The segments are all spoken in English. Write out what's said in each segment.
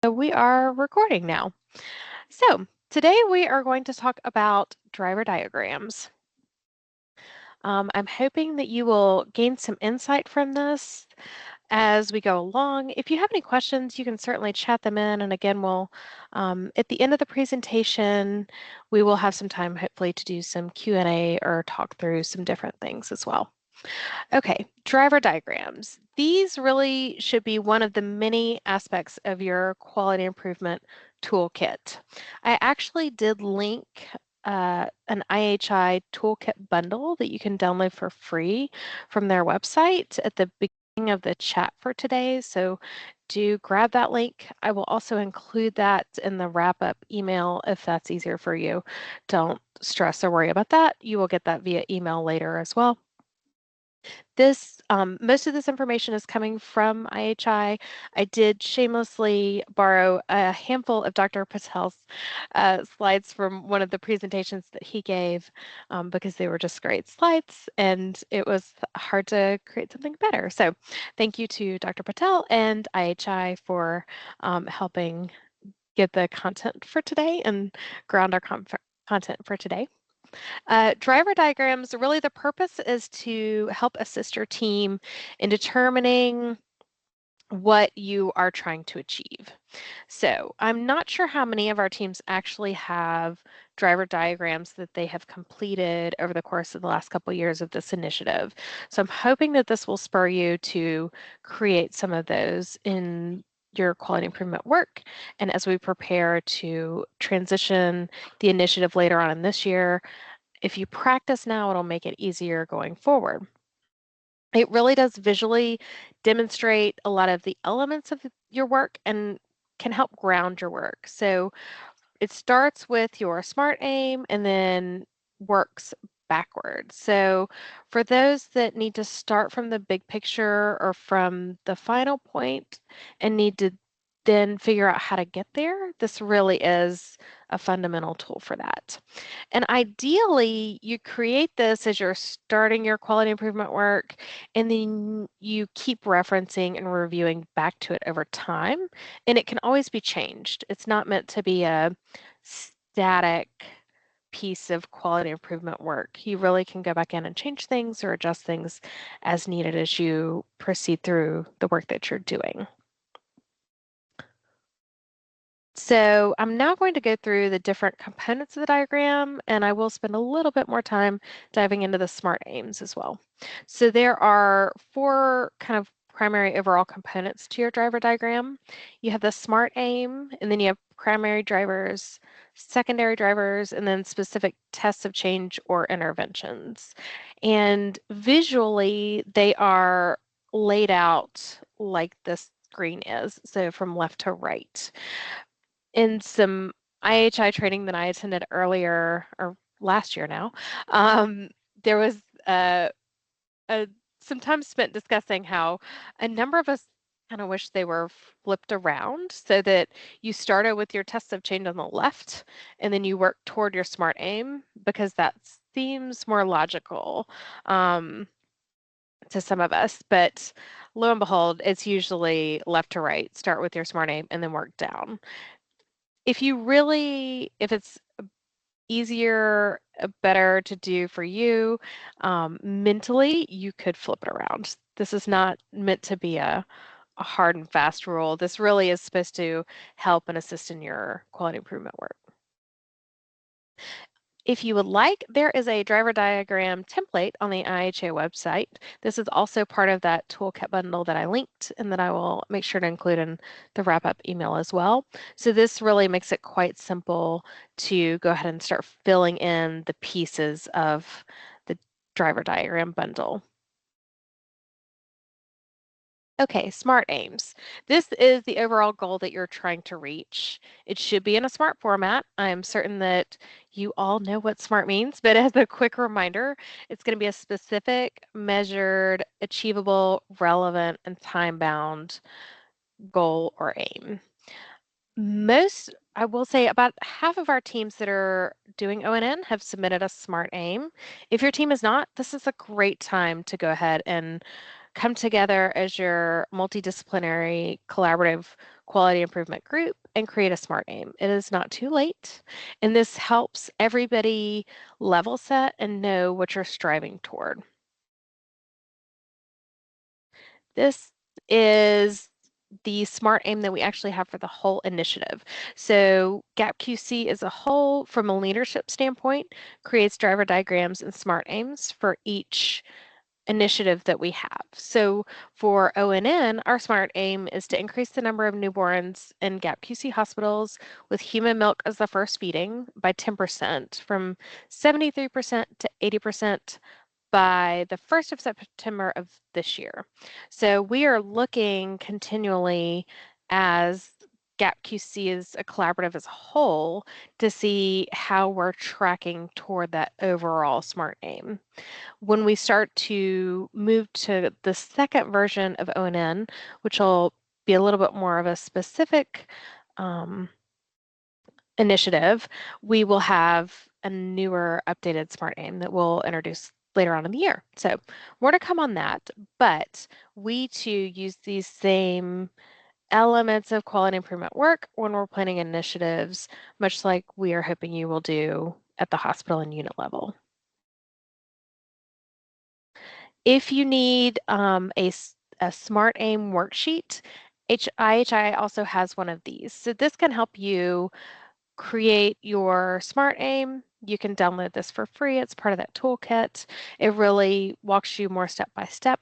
So we are recording now. So today we are going to talk about driver diagrams. I'm hoping that you will gain some insight from this as we go along. If you have any questions, you can certainly chat them in. And again, at the end of the presentation, we will have some time hopefully to do some Q&A or talk through some different things as well. Okay, driver diagrams. These really should be one of the many aspects of your quality improvement toolkit. I actually did link an IHI toolkit bundle that you can download for free from their website at the beginning of the chat for today. So do grab that link. I will also include that in the wrap-up email if that's easier for you. Don't stress or worry about that. You will get that via email later as well. Most of this information is coming from IHI. I did shamelessly borrow a handful of Dr. Patel's slides from one of the presentations that he gave because they were just great slides and it was hard to create something better. So thank you to Dr. Patel and IHI for helping get the content for today and ground our content for today. Driver diagrams, really the purpose is to help assist your team in determining what you are trying to achieve. So I'm not sure how many of our teams actually have driver diagrams that they have completed over the course of the last couple of years of this initiative. So I'm hoping that this will spur you to create some of those in your quality improvement work. And as we prepare to transition the initiative later on in this year, if you practice now, it'll make it easier going forward. It really does visually demonstrate a lot of the elements of your work and can help ground your work. So it starts with your SMART aim and then works backwards. So for those that need to start from the big picture or from the final point and need to then figure out how to get there, this really is a fundamental tool for that. And ideally, you create this as you're starting your quality improvement work, and then you keep referencing and reviewing back to it over time, and it can always be changed. It's not meant to be a static piece of quality improvement work. You really can go back in and change things or adjust things as needed as you proceed through the work that you're doing. So I'm now going to go through the different components of the diagram, and I will spend a little bit more time diving into the SMART aims as well. So there are 4 kind of primary overall components to your driver diagram. You have the SMART aim, and then you have primary drivers, secondary drivers, and then specific tests of change or interventions. And visually, they are laid out like this screen is, so from left to right. In some IHI training that I attended earlier or last year now, there was some time spent discussing how a number of us kind of wish they were flipped around so that you started with your test of change on the left and then you work toward your SMART aim because that seems more logical to some of us. But lo and behold, it's usually left to right. Start with your SMART aim and then work down. If it's easier, better to do for you, mentally, you could flip it around. This is not meant to be a hard and fast rule. This really is supposed to help and assist in your quality improvement work. If you would like, there is a driver diagram template on the IHA website. This is also part of that toolkit bundle that I linked and that I will make sure to include in the wrap-up email as well. So this really makes it quite simple to go ahead and start filling in the pieces of the driver diagram bundle. Okay, SMART aims. This is the overall goal that you're trying to reach. It should be in a SMART format. I'm certain that you all know what SMART means, but as a quick reminder, it's going to be a specific, measured, achievable, relevant, and time-bound goal or aim. I will say about half of our teams that are doing ONN have submitted a SMART aim. If your team is not, this is a great time to go ahead and come together as your multidisciplinary collaborative quality improvement group and create a SMART aim. It is not too late, and this helps everybody level set and know what you're striving toward. This is the SMART aim that we actually have for the whole initiative. So GaPQC as a whole, from a leadership standpoint, creates driver diagrams and SMART aims for each initiative that we have. So for ONN, our SMART aim is to increase the number of newborns in GaPQC hospitals with human milk as the first feeding by 10%, from 73% to 80% by the 1st of September of this year. So we are looking continually, as GaPQC is a collaborative as a whole, to see how we're tracking toward that overall SMART aim. When we start to move to the second version of ONN, which will be a little bit more of a specific initiative, we will have a newer updated SMART aim that we'll introduce later on in the year. So more to come on that, but we too use these same elements of quality improvement work when we're planning initiatives, much like we are hoping you will do at the hospital and unit level. If you need a SMART aim worksheet, IHI also has one of these. So this can help you create your SMART aim. You can download this for free. It's part of that toolkit. It really walks you more step by step.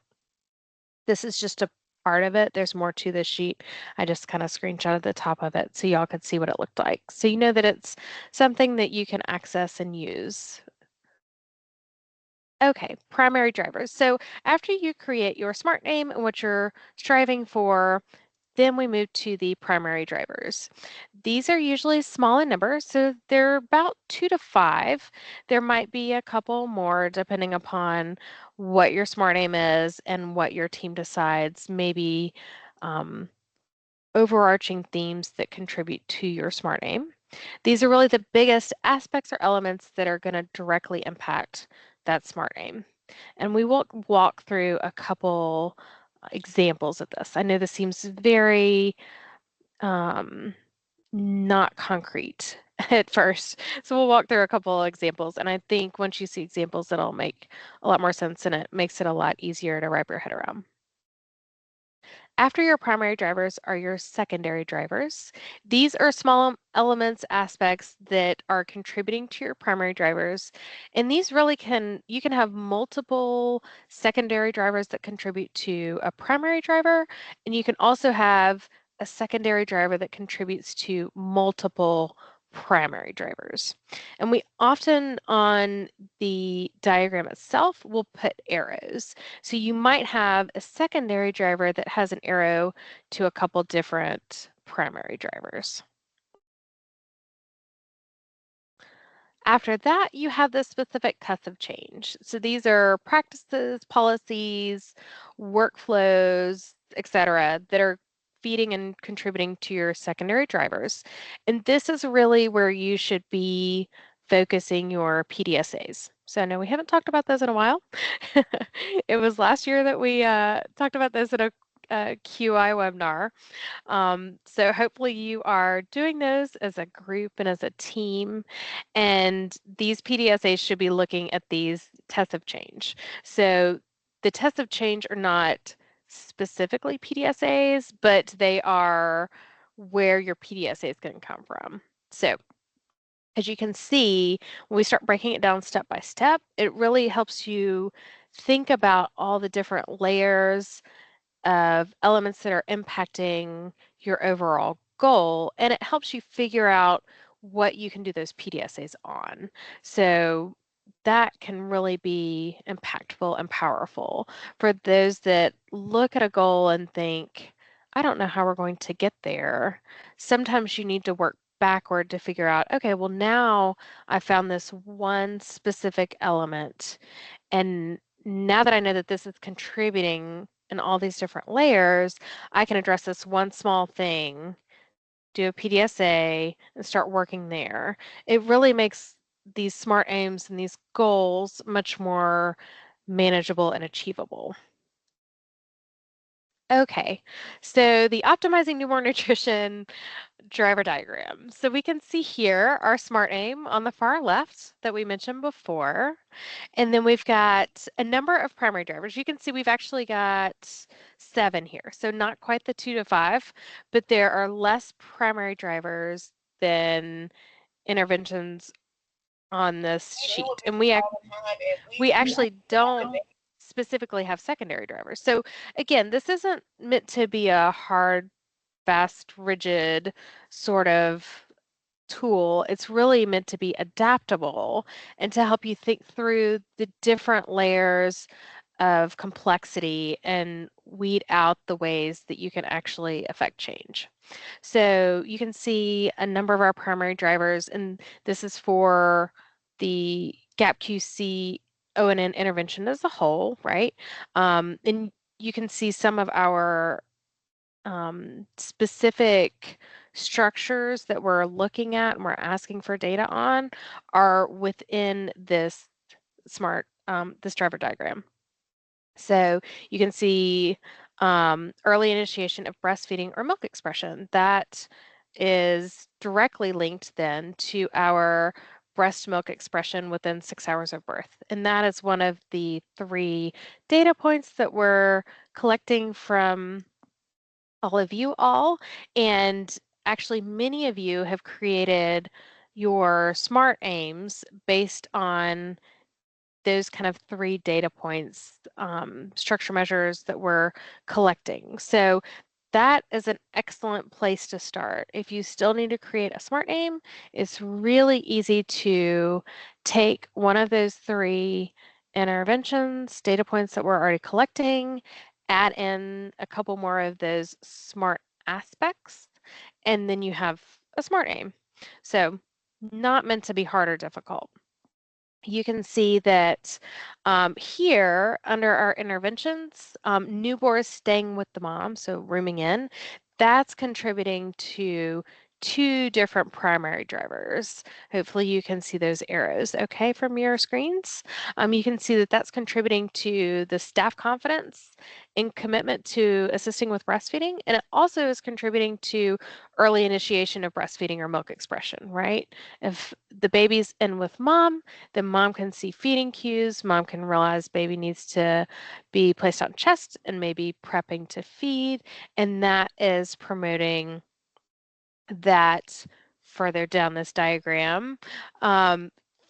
This is just a part of it. There's more to this sheet. I just kind of screenshotted the top of it so y'all could see what it looked like. So you know that it's something that you can access and use. Okay, primary drivers. So after you create your SMART name and what you're striving for, then we move to the primary drivers. These are usually small in number, so they're about 2 to 5. There might be a couple more depending upon what your SMART aim is and what your team decides, maybe overarching themes that contribute to your SMART aim. These are really the biggest aspects or elements that are going to directly impact that SMART aim. And we will walk through a couple examples of this. I know this seems very not concrete at first. So we'll walk through a couple examples. And I think once you see examples, it'll make a lot more sense and it makes it a lot easier to wrap your head around. After your primary drivers are your secondary drivers. These are small elements, aspects that are contributing to your primary drivers. And these really you can have multiple secondary drivers that contribute to a primary driver. And you can also have a secondary driver that contributes to multiple primary drivers. And we often on the diagram itself will put arrows. So you might have a secondary driver that has an arrow to a couple different primary drivers. After that, you have the specific tests of change. So these are practices, policies, workflows, etc., that are feeding and contributing to your secondary drivers. And this is really where you should be focusing your PDSAs. So I know we haven't talked about those in a while. It was last year that we talked about this at a QI webinar. So hopefully you are doing those as a group and as a team. And these PDSAs should be looking at these tests of change. So the tests of change are not specifically PDSAs, but they are where your PDSAs can come from. So as you can see, when we start breaking it down step by step, it really helps you think about all the different layers of elements that are impacting your overall goal, and it helps you figure out what you can do those PDSAs on. So that can really be impactful and powerful for those that look at a goal and think, I don't know how we're going to get there. Sometimes you need to work backward to figure out, okay, well, now I found this one specific element. And now that I know that this is contributing in all these different layers, I can address this one small thing, do a PDSA, and start working there. It really makes these SMART aims and these goals much more manageable and achievable. Okay, so the optimizing newborn nutrition driver diagram. So we can see here our smart aim on the far left that we mentioned before. And then we've got a number of primary drivers. You can see we've actually got 7 here. So not quite the 2 to 5, but there are less primary drivers than interventions on this sheet. And we actually don't specifically have secondary drivers. So again, this isn't meant to be a hard, fast, rigid sort of tool. It's really meant to be adaptable and to help you think through the different layers of complexity and weed out the ways that you can actually affect change. So you can see a number of our primary drivers, and this is for the GaPQC ONN intervention as a whole, right? And you can see some of our specific structures that we're looking at and we're asking for data on are within this this driver diagram. So you can see early initiation of breastfeeding or milk expression. That is directly linked then to our breast milk expression within 6 hours of birth. And that is one of the 3 data points that we're collecting from all of you all. And actually, many of you have created your SMART aims based on those kind of 3 data points, structure measures that we're collecting. So that is an excellent place to start. If you still need to create a SMART aim, it's really easy to take one of those 3 interventions, data points that we're already collecting, add in a couple more of those SMART aspects, and then you have a SMART aim. So not meant to be hard or difficult. You can see that here under our interventions, newborns staying with the mom, so rooming in, that's contributing to 2 different primary drivers. Hopefully you can see those arrows okay from your screens. You can see that that's contributing to the staff confidence and commitment to assisting with breastfeeding, and it also is contributing to early initiation of breastfeeding or milk expression, right? If the baby's in with mom, then mom can see feeding cues. Mom can realize baby needs to be placed on chest and maybe prepping to feed. And that is promoting that further down this diagram.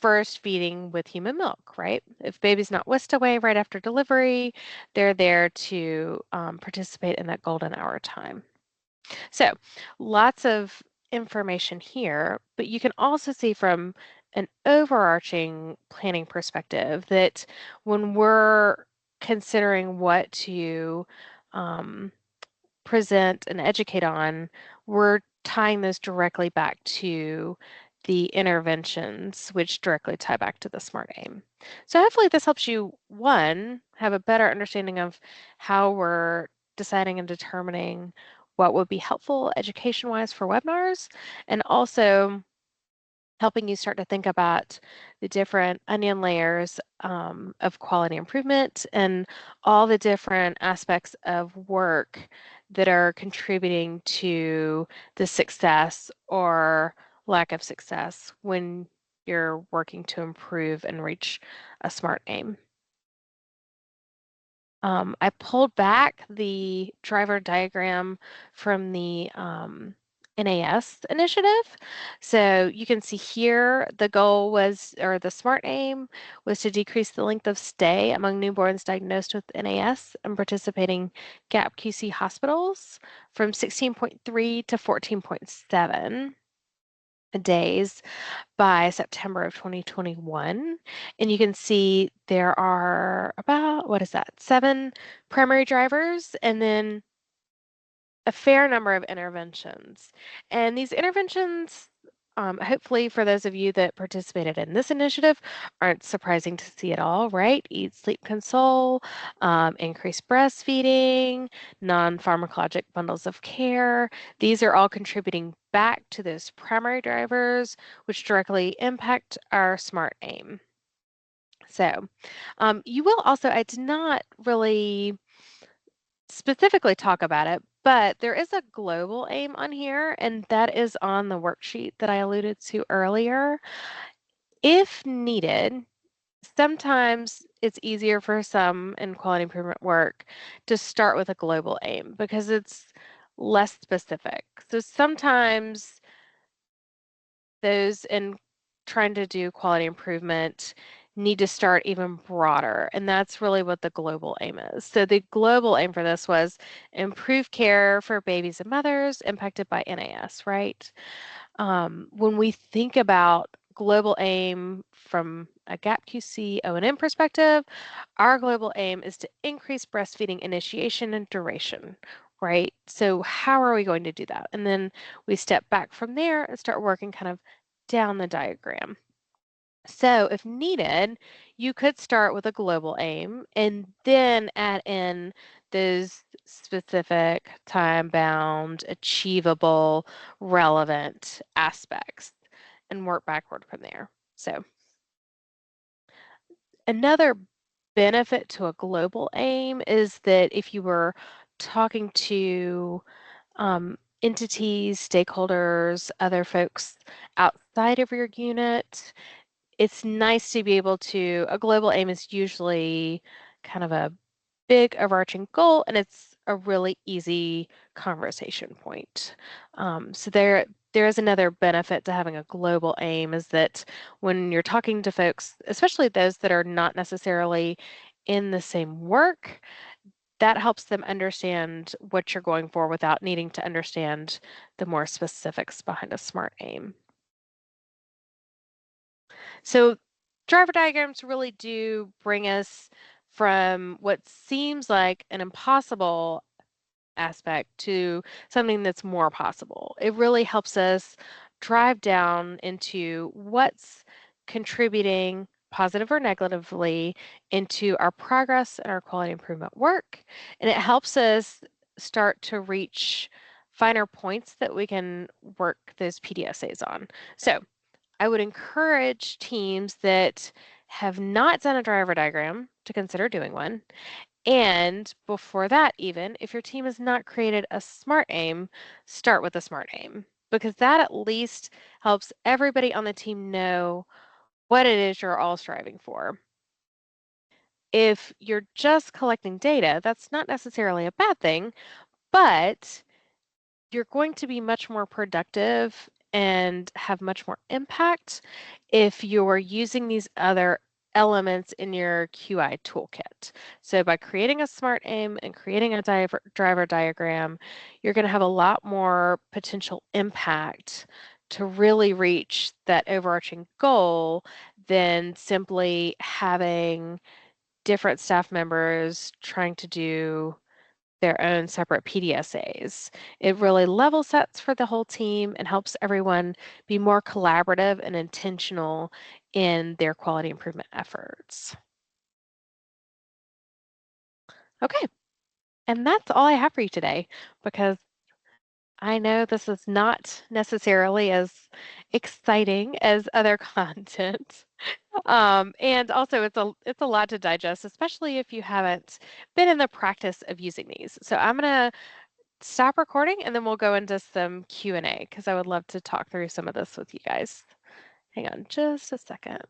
First feeding with human milk, right? If baby's not whisked away right after delivery, they're there to participate in that golden hour time. So lots of information here, but you can also see from an overarching planning perspective that when we're considering what to present and educate on, we're tying those directly back to the interventions, which directly tie back to the SMART aim. So hopefully this helps you, one, have a better understanding of how we're deciding and determining what would be helpful education-wise for webinars, and also helping you start to think about the different onion layers of quality improvement and all the different aspects of work that are contributing to the success or lack of success when you're working to improve and reach a SMART aim. I pulled back the driver diagram from the NAS initiative. So you can see here the goal was, or the SMART aim was to decrease the length of stay among newborns diagnosed with NAS and participating GaPQC hospitals from 16.3 to 14.7 days by September of 2021. And you can see there are about, what is that, 7 primary drivers and then a fair number of interventions. And these interventions, hopefully for those of you that participated in this initiative, aren't surprising to see at all, right? Eat, sleep, console, increased breastfeeding, non-pharmacologic bundles of care. These are all contributing back to those primary drivers, which directly impact our SMART aim. So you will also, I did not really specifically talk about it, but there is a global aim on here, and that is on the worksheet that I alluded to earlier. If needed, sometimes it's easier for some in quality improvement work to start with a global aim because it's less specific. So sometimes those in trying to do quality improvement need to start even broader, and that's really what the global aim is. So the global aim for this was improve care for babies and mothers impacted by NAS, right? When we think about global aim from a GaPQC O&M perspective, our global aim is to increase breastfeeding initiation and duration, right? So how are we going to do that? And then we step back from there and start working kind of down the diagram. So if needed, you could start with a global aim and then add in those specific time-bound, achievable, relevant aspects and work backward from there. So another benefit to a global aim is that if you were talking to entities, stakeholders, other folks outside of your unit, it's nice to be able to, a global aim is usually kind of a big overarching goal, and it's a really easy conversation point. So there is another benefit to having a global aim is that when you're talking to folks, especially those that are not necessarily in the same work, that helps them understand what you're going for without needing to understand the more specifics behind a SMART aim. So driver diagrams really do bring us from what seems like an impossible aspect to something that's more possible. It really helps us drive down into what's contributing positive or negatively into our progress and our quality improvement work. And it helps us start to reach finer points that we can work those PDSAs on. So I would encourage teams that have not done a driver diagram to consider doing one. And before that, even if your team has not created a SMART aim, start with a SMART aim because that at least helps everybody on the team know what it is you're all striving for. If you're just collecting data, that's not necessarily a bad thing, but you're going to be much more productive and have much more impact if you're using these other elements in your QI toolkit. So by creating a SMART aim and creating a driver diagram, you're going to have a lot more potential impact to really reach that overarching goal than simply having different staff members trying to do their own separate PDSAs. It really level sets for the whole team and helps everyone be more collaborative and intentional in their quality improvement efforts. Okay, and that's all I have for you today because I know this is not necessarily as exciting as other content. And also it's a lot to digest, especially if you haven't been in the practice of using these. So I'm gonna stop recording and then we'll go into some Q&A because I would love to talk through some of this with you guys. Hang on just a second.